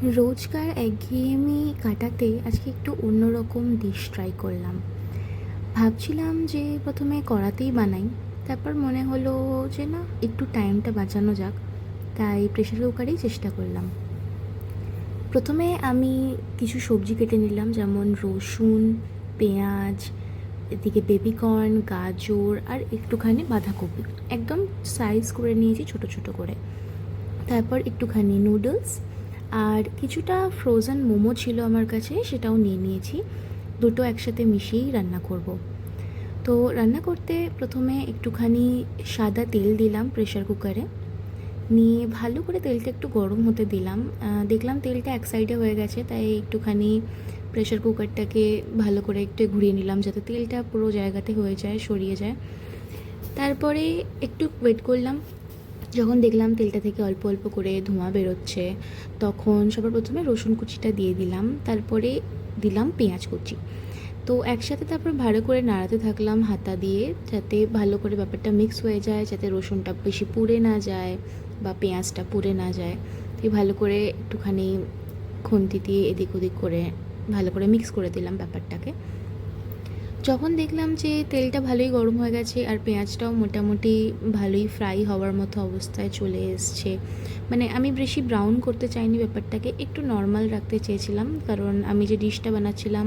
রোজকার একঘেয়েমি কাটাতে আজকে একটু অন্যরকম ডিশ ট্রাই করলাম। ভাবছিলাম যে প্রথমে কড়াতেই বানাই, তারপর মনে হলো যে না, একটু টাইমটা বাঁচানো যাক, তাই প্রেশার কুকারেই চেষ্টা করলাম। প্রথমে আমি কিছু সবজি কেটে নিলাম, যেমন রসুন, পেঁয়াজ, এদিকে বেবিকর্ন, গাজর আর একটুখানি বাঁধাকপি। একদম সাইজ করে নিয়েছি ছোট ছোট করে। তারপর একটুখানি নুডলস আর কিছুটা ফ্রোজেন মোমো ছিল আমার কাছে, সেটাও নিয়ে নিয়েছি। দুটো একসাথে মিশিয়েই রান্না করব। তো রান্না করতে প্রথমে একটুখানি সাদা তেল দিলাম প্রেশার কুকারে, নিয়ে ভালো করে তেলটা একটু গরম হতে দিলাম। দেখলাম তেলটা এক সাইডে হয়ে গেছে, তাই একটুখানি প্রেশার কুকারটাকে ভালো করে একটু ঘুরিয়ে নিলাম যাতে তেলটা পুরো জায়গাতে হয়ে যায়, সরিয়ে যায়। তারপরে একটু ওয়েট করলাম। যখন দেখলাম তেলটা থেকে অল্প অল্প করে ধোঁয়া বেরোচ্ছে, তখন সবার প্রথমে রসুন কুচিটা দিয়ে দিলাম, তারপরে দিলাম পেঁয়াজ কুচি। তো একসাথে তারপর ভালো করে নাড়াতে থাকলাম হাতা দিয়ে, যাতে ভালো করে ব্যাপারটা মিক্স হয়ে যায়, যাতে রসুনটা বেশি পুড়ে না যায় বা পেঁয়াজটা পুড়ে না যায়। তো ভালো করে একটুখানি খুন্তি দিয়ে এদিক ওদিক করে ভালো করে মিক্স করে দিলাম ব্যাপারটাকে। যখন দেখলাম যে তেলটা ভালোই গরম হয়ে গেছে আর পেঁয়াজটাও মোটামুটি ভালোই ফ্রাই হওয়ার মতো অবস্থায় চলে এসছে, মানে আমি বেশি ব্রাউন করতে চাইনি, ব্যাপারটাকে একটু নর্মাল রাখতে চেয়েছিলাম, কারণ আমি যে ডিশটা বানাচ্ছিলাম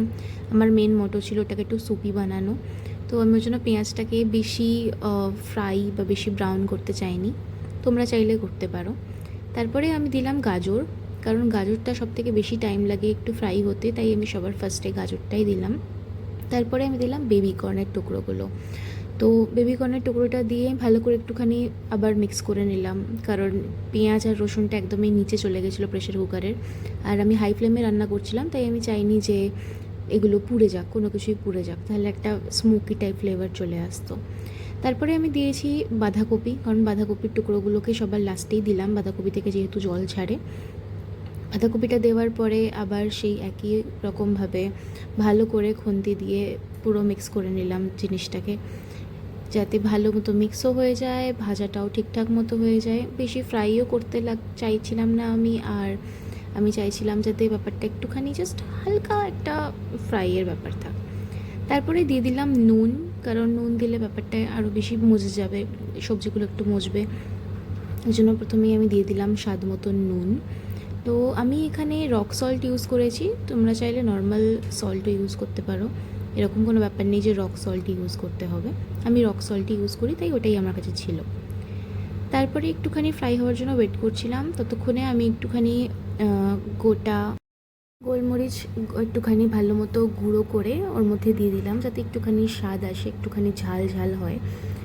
আমার মেন মোটো ছিল ওটাকে একটু সুপি বানানো। তো আমি ওই জন্য পেঁয়াজটাকে বেশি ফ্রাই বা বেশি ব্রাউন করতে চাইনি। তোমরা চাইলে করতে পারো। তারপরে আমি দিলাম গাজর, কারণ গাজরটা সবথেকে বেশি টাইম লাগে একটু ফ্রাই হতে, তাই আমি সবার ফার্স্টে গাজরটাই দিলাম। তারপরে আমি দিলাম বেবিকর্নের টুকরোগুলো। তো বেবিকর্নের টুকরোটা দিয়ে ভালো করে একটুখানি আবার মিক্স করে নিলাম, কারণ পেঁয়াজ আর রসুনটা একদমই নিচে চলে গেছিলো প্রেশার কুকারের, আর আমি হাই ফ্লেমে রান্না করছিলাম, তাই আমি চাইনি যে এগুলো পুড়ে যাক, কোনো কিছুই পুড়ে যাক, তাহলে একটা স্মোকি টাইপ ফ্লেভার চলে আসতো। তারপরে আমি দিয়েছি বাঁধাকপি, কারণ বাঁধাকপির টুকরোগুলোকে সবার লাস্টেই দিলাম, বাঁধাকপি থেকে যেহেতু জল ছাড়ে। বাঁধাকপিটা দেওয়ার পরে আবার সেই একই রকমভাবে ভালো করে খুন্তি দিয়ে পুরো মিক্স করে নিলাম জিনিসটাকে, যাতে ভালো মতো মিক্সও হয়ে যায়, ভাজাটাও ঠিকঠাক মতো হয়ে যায়। বেশি ফ্রাইও করতে চাইছিলাম না আমি, আর আমি চাইছিলাম যাতে ব্যাপারটা একটুখানি জাস্ট হালকা একটা ফ্রাইয়ের ব্যাপার থাক। তারপরে দিয়ে দিলাম নুন, কারণ নুন দিলে ব্যাপারটা আরও বেশি মজে যাবে, সবজিগুলো একটু মজবে। এই জন্য প্রথমেই আমি দিয়ে দিলাম স্বাদ মতন নুন। তো আমি এখানে রক সল্ট ইউজ করেছি, তোমরা চাইলে নর্মাল সল্টও ইউজ করতে পারো, এরকম কোনো ব্যাপার নেই যে রক সল্ট ইউজ করতে হবে। আমি রক সল্ট ইউজ করি, তাই ওটাই আমার কাছে ছিল। তারপরে একটুখানি ফ্রাই হওয়ার জন্য ওয়েট করছিলাম, ততক্ষণে আমি একটুখানি গোটা গোলমরিচ একটুখানি ভালো মতো গুঁড়ো করে ওর মধ্যে দিয়ে দিলাম, যাতে একটুখানি স্বাদ আসে, একটুখানি ঝাল ঝাল হয়,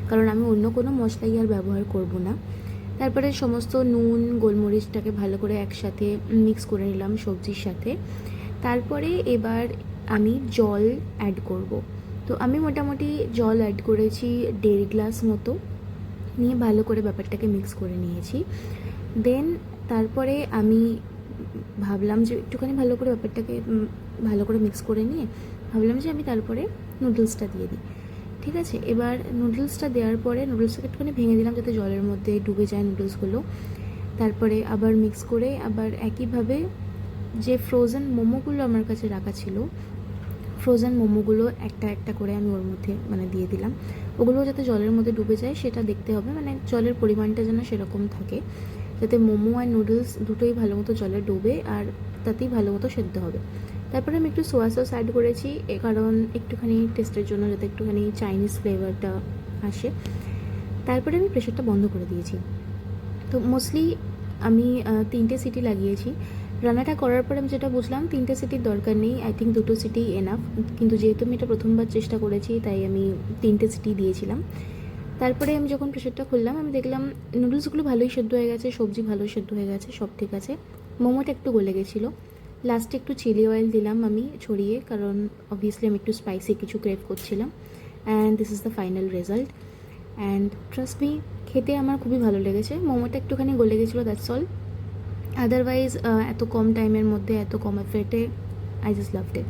কারণ আমি অন্য কোনো মশলাই আর ব্যবহার করব না। তারপরে সমস্ত নুন গোলমরিচটাকে ভালো করে একসাথে মিক্স করে নিলাম সবজির সাথে। তারপরে এবার আমি জল অ্যাড করব। তো আমি মোটামুটি জল অ্যাড করেছি 1.5 গ্লাস মতো, নিয়ে ভালো করে ব্যাপারটাকে মিক্স করে নিয়েছি। দেন তারপরে আমি ভাবলাম যে একটুখানি ভালো করে ব্যাপারটাকে ভালো করে মিক্স করে নিয়ে ভাবলাম যে আমি তারপরে নুডলসটা দিয়ে দিই। ঠিক আছে, এবার নুডলসটা দেওয়ার পরে নুডলসটাকে একটুখানি ভেঙে দিলাম যাতে জলের মধ্যে ডুবে যায় নুডলসগুলো। তারপরে আবার মিক্স করে আবার একইভাবে যে ফ্রোজেন মোমোগুলো আমার কাছে রাখা ছিল, ফ্রোজেন মোমোগুলো একটা একটা করে আমি ওর মধ্যে দিয়ে দিলাম। ওগুলো যাতে জলের মধ্যে ডুবে যায় সেটা দেখতে হবে, মানে জলের পরিমাণটা যেন সেরকম থাকে, যাতে মোমো আর নুডলস দুটোই ভালো মতো জলে ডুবে আর তাতেই ভালো মতো সেদ্ধ হবে। তারপরে আমি একটু সোয়া সস অ্যাড করেছি, কারণ একটুখানি টেস্টের জন্য, যাতে একটুখানি চাইনিজ ফ্লেভারটা আসে। তারপরে আমি প্রেশারটা বন্ধ করে দিয়েছি। তো মোস্টলি আমি 3টে সিটি লাগিয়েছি। রান্নাটা করার পরে আমি যেটা বুঝলাম 3টে সিটির দরকার নেই, আই থিঙ্ক 2টো সিটি এনাফ, কিন্তু যেহেতু আমি এটা প্রথমবার চেষ্টা করেছি তাই আমি 3টে সিটি দিয়েছিলাম। তারপরে আমি যখন প্রেশারটা খুললাম আমি দেখলাম নুডলসগুলো ভালোই সেদ্ধ হয়ে গেছে, সবজি ভালো সেদ্ধ হয়ে গেছে, সব ঠিক আছে। মোমোটা একটু গলে গেছিলো। লাস্টে একটু চিলি অয়েল দিলাম আমি ছড়িয়ে, কারণ অবভিয়াসলি আমি একটু স্পাইসি কিছু ক্রেভ করছিলাম। And this is the final result, and trust me, খেতে আমার খুবই ভালো লেগেছে। মোমোটা একটুখানি গলে গেছিলো, দ্যাটস অল। আদারওয়াইজ এত কম টাইমের মধ্যে এত কম এফের্টে আই জাস্ট লাভড ইট।